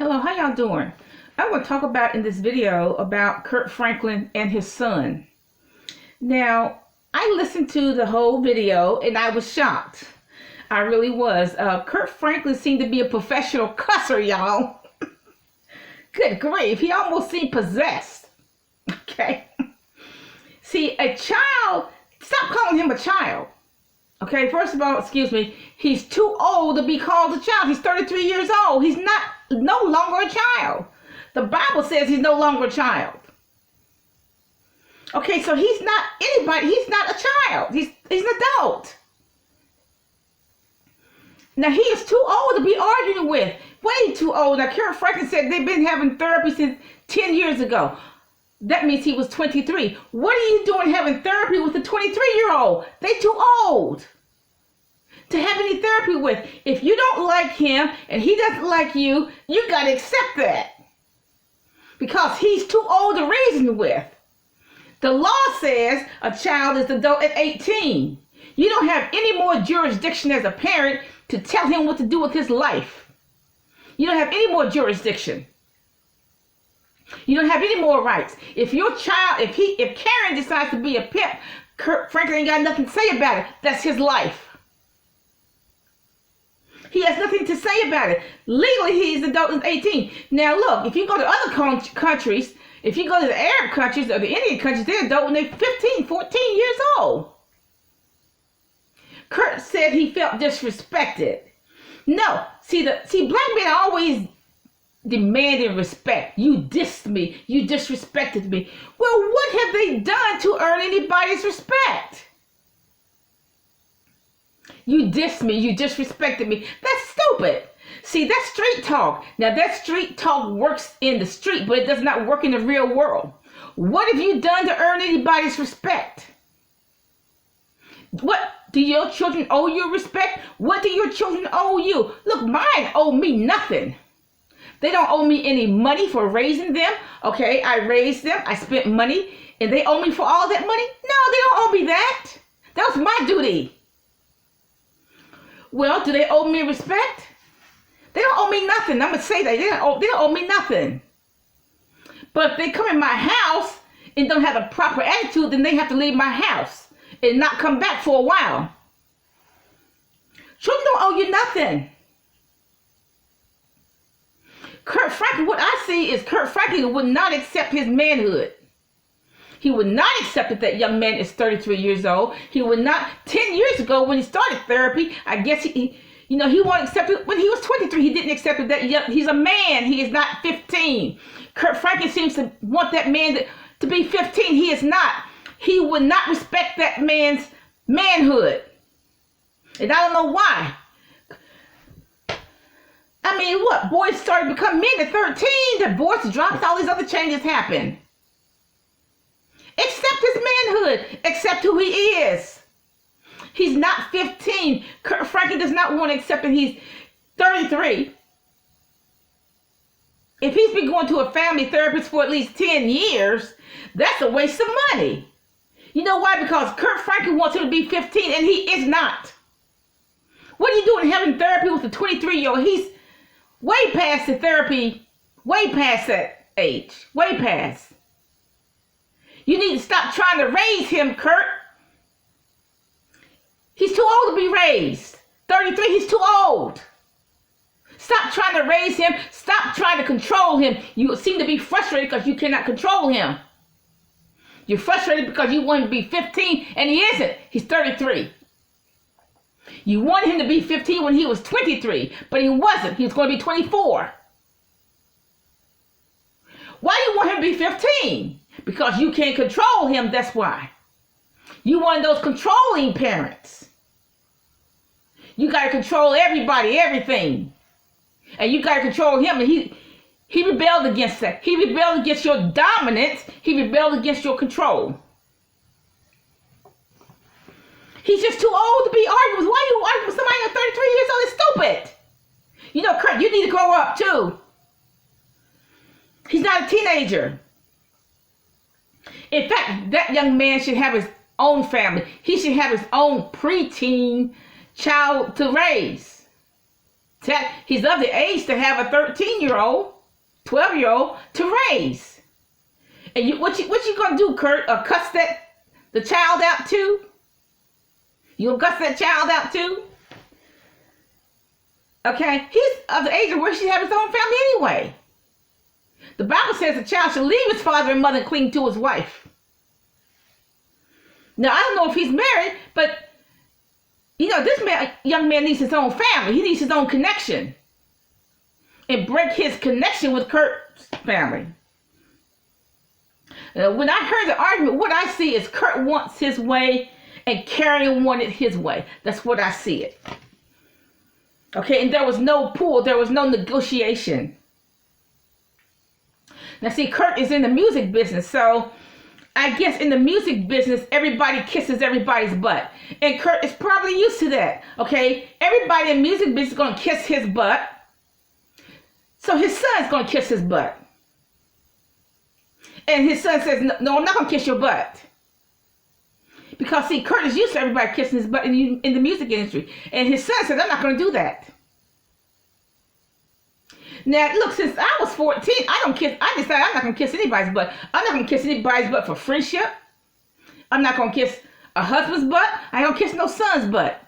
Hello, how y'all doing? I want to talk about in this video about Kirk Franklin and his son. Now, I listened to the whole video and I was shocked. I really was. Kirk Franklin seemed to be a professional cusser, y'all. Good grief, he almost seemed possessed. Okay. See, a child, stop calling him a child. Okay, first of all, excuse me, he's too old to be called a child. He's 33 years old. He's no longer a child. The Bible says he's no longer a child. Okay, so he's not anybody. He's not a child. He's an adult. Now, he is too old to be arguing with. Way too old. Now, Kirk Franklin said they've been having therapy since 10 years ago. That means he was 23. What are you doing having therapy with a 23-year-old? They too old to have any therapy with. If you don't like him and he doesn't like you, you got to accept that. Because he's too old to reason with. The law says a child is adult at 18. You don't have any more jurisdiction as a parent to tell him what to do with his life. You don't have any more jurisdiction. You don't have any more rights. If your child, if Kerrion decides to be a pimp, Kirk Franklin ain't got nothing to say about it. That's his life. He has nothing to say about it. Legally, he's adult at 18. Now, look, if you go to other countries, if you go to the Arab countries or the Indian countries, they're adult when they're 15, 14 years old. Kirk said he felt disrespected. No, see, black men always demanding respect. You dissed me. You disrespected me. Well, what have they done to earn anybody's respect? You dissed me. You disrespected me. That's stupid. See, that's street talk. Now, that street talk works in the street, but it does not work in the real world. What have you done to earn anybody's respect? What? Do your children owe you respect? What do your children owe you? Look, mine owe me nothing. They don't owe me any money for raising them. Okay, I raised them. I spent money. And they owe me for all that money? No, they don't owe me that. That was my duty. Well, do they owe me respect? They don't owe me nothing. I'm going to say that. They don't owe me nothing. But if they come in my house and don't have a proper attitude, then they have to leave my house and not come back for a while. Children don't owe you nothing. Kirk Franklin, what I see is Kirk Franklin would not accept his manhood. He would not accept that that young man is 33 years old. He would not. 10 years ago when he started therapy, I guess he won't accept it. When he was 23, he didn't accept it. That he's a man. He is not 15. Kirk Franklin seems to want that man to be 15. He is not. He would not respect that man's manhood. And I don't know why. I mean, what? Boys started to become men at 13. Divorce drops. All these other changes happen. Accept his manhood. Accept who he is. He's not 15. Kirk Franklin does not want to accept that he's 33. If he's been going to a family therapist for at least 10 years, that's a waste of money. You know why? Because Kirk Franklin wants him to be 15 and he is not. What are you doing having therapy with a 23-year-old? He's way past the therapy, way past that age, way past. You need to stop trying to raise him, Kirk. He's too old to be raised. 33, he's too old. Stop trying to raise him. Stop trying to control him. You seem to be frustrated because you cannot control him. You're frustrated because you want him to be 15 and he isn't. He's 33. You wanted him to be 15 when he was 23, but he wasn't. He was going to be 24. Why do you want him to be 15? Because you can't control him, that's why. You one of those controlling parents. You got to control everybody, everything. And you got to control him, and he rebelled against that. He rebelled against your dominance. He rebelled against your control. He's just too old to be arguing with. Why are you arguing with somebody who's 33 years old? It's stupid. You know, Kirk, you need to grow up too. He's not a teenager. In fact, that young man should have his own family. He should have his own preteen child to raise. He's of the age to have a 13-year-old, 12-year-old to raise. And what you gonna do, Kurt? Cuss the child out too? You gonna cuss that child out too? Okay, he's of the age of where he should have his own family anyway. The Bible says the child should leave his father and mother and cling to his wife. Now, I don't know if he's married, but, this young man needs his own family. He needs his own connection. And break his connection with Kurt's family. When I heard the argument, what I see is Kurt wants his way and Kerrion wanted his way. That's what I see it. Okay, and there was no pull. There was no negotiation. Now, see, Kirk is in the music business, so I guess in the music business, everybody kisses everybody's butt. And Kirk is probably used to that, okay? Everybody in music business is going to kiss his butt. So his son's going to kiss his butt. And his son says, no, I'm not going to kiss your butt. Because, see, Kurt is used to everybody kissing his butt in the music industry. And his son said, I'm not going to do that. Now, look, since I was 14, I decided I'm not going to kiss anybody's butt. I'm not going to kiss anybody's butt for friendship. I'm not going to kiss a husband's butt. I ain't going to kiss no son's butt.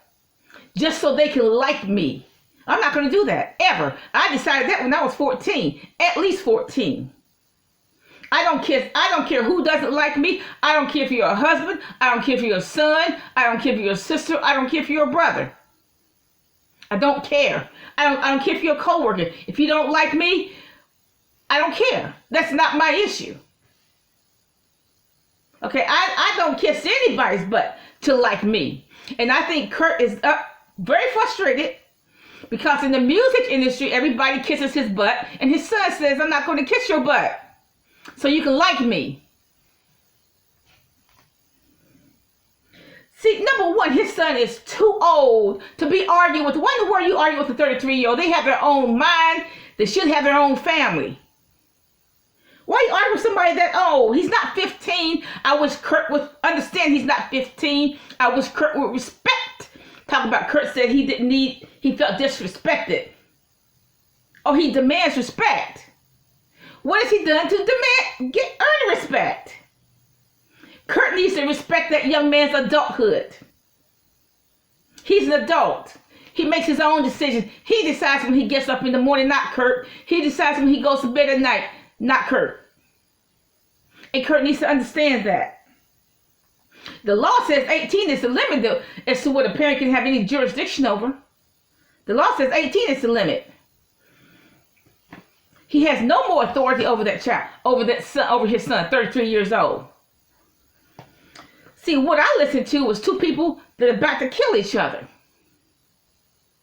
Just so they can like me. I'm not going to do that, ever. I decided that when I was 14, at least 14. I don't care who doesn't like me. I don't care if you're a husband. I don't care if you're a son. I don't care if you're a sister. I don't care if you're a brother. I don't care. I don't care if you're a coworker. If you don't like me, I don't care. That's not my issue. Okay, I don't kiss anybody's butt to like me. And I think Kurt is very frustrated because in the music industry, everybody kisses his butt. And his son says, I'm not going to kiss your butt so you can like me. See, number one, his son is too old to be arguing with. Why in the world you argue with a 33-year-old? They have their own mind. They should have their own family. Why are you arguing with somebody that old? He's not 15. I wish Kurt would understand he's not 15. I wish Kurt would respect. Talk about Kurt said he felt disrespected. Oh, he demands respect. What has he done to earn respect? Kurt needs to respect that young man's adulthood. He's an adult. He makes his own decisions. He decides when he gets up in the morning, not Kurt. He decides when he goes to bed at night, not Kurt. And Kurt needs to understand that. The law says 18 is the limit as to what a parent can have any jurisdiction over. The law says 18 is the limit. He has no more authority over that child, over his son, 33 years old. See, what I listened to was two people that are about to kill each other.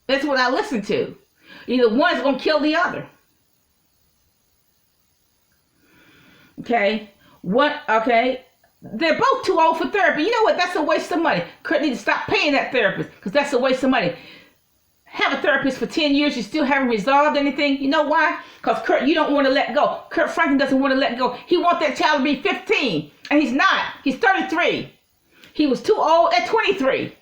That's what I listened to. Either one's going to kill the other. Okay? They're both too old for therapy. You know what? That's a waste of money. Kurt needs to stop paying that therapist because that's a waste of money. Have a therapist for 10 years, you still haven't resolved anything. You know why? Because Kurt, you don't want to let go. Kurt Franklin doesn't want to let go. He wants that child to be 15, and he's not. He's 33. He was too old at 23.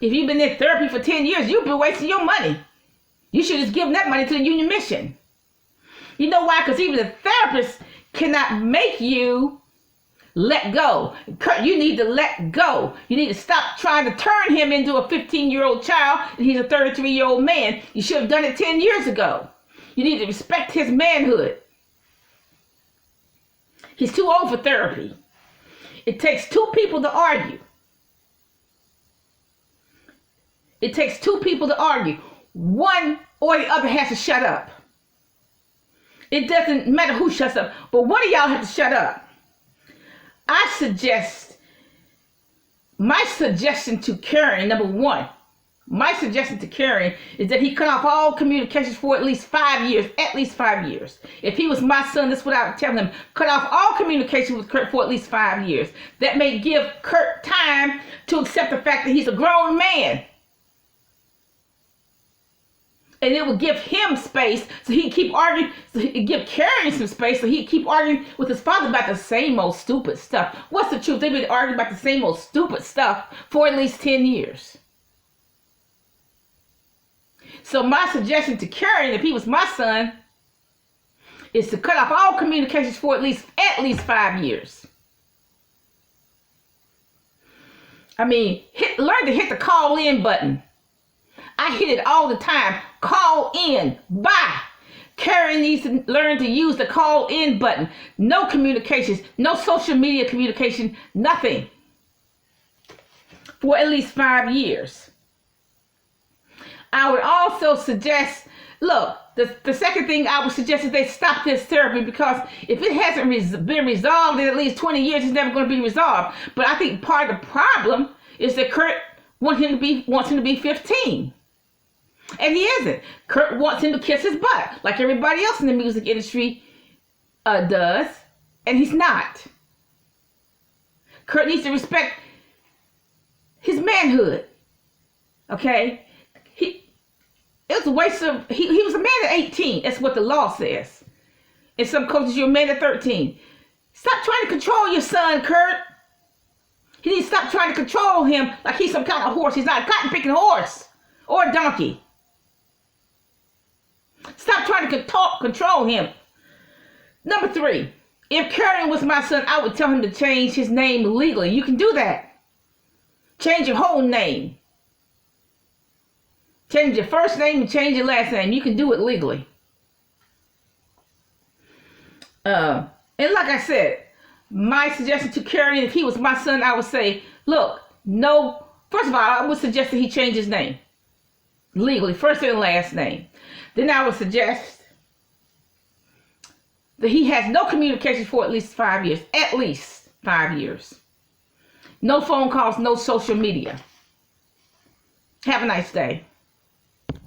If you've been in therapy for 10 years, you've been wasting your money. You should just give that money to the Union Mission. You know why? Because even the therapist cannot make you let go. Kurt, you need to let go. You need to stop trying to turn him into a 15-year-old child and he's a 33-year-old man. You should have done it 10 years ago. You need to respect his manhood. He's too old for therapy. It takes two people to argue. It takes two people to argue. One or the other has to shut up. It doesn't matter who shuts up, but one of y'all have to shut up. My suggestion to Kerrion, number one, my suggestion to Kerrion is that he cut off all communications for at least 5 years. At least 5 years. If he was my son, that's what I would tell him. Cut off all communication with Kurt for at least 5 years. That may give Kurt time to accept the fact that he's a grown man. And it would give him space so he can keep arguing, so he can give Kerrion some space so he can keep arguing with his father about the same old stupid stuff. What's the truth? They've been arguing about the same old stupid stuff for at least 10 years. So my suggestion to Kerrion, if he was my son, is to cut off all communications for at least 5 years. I mean, learn to hit the call in button. I hit it all the time. Call in. Bye. Kerrion needs to learn to use the call in button. No communications, no social media communication, nothing. For at least 5 years. I would also suggest, look, the second thing I would suggest is they stop this therapy, because if it hasn't been resolved in at least 20 years, it's never going to be resolved. But I think part of the problem is that Kirk wants him to be 15. And he isn't. Kirk wants him to kiss his butt like everybody else in the music industry does. And he's not. Kirk needs to respect his manhood. Okay? It was a waste of... He was a man at 18. That's what the law says. In some cultures, you're a man at 13. Stop trying to control your son, Kirk. He needs to stop trying to control him like he's some kind of horse. He's not a cotton-picking horse or a donkey. Stop trying to control him. Number 3, if Kerrion was my son, I would tell him to change his name legally. You can do that. Change your whole name. Change your first name and change your last name. You can do it legally. And like I said, my suggestion to Kerrion, if he was my son, I would say, look, no. First of all, I would suggest that he change his name. Legally, first and last name. Then I would suggest that he has no communication for at least 5 years. At least 5 years. No phone calls, no social media. Have a nice day.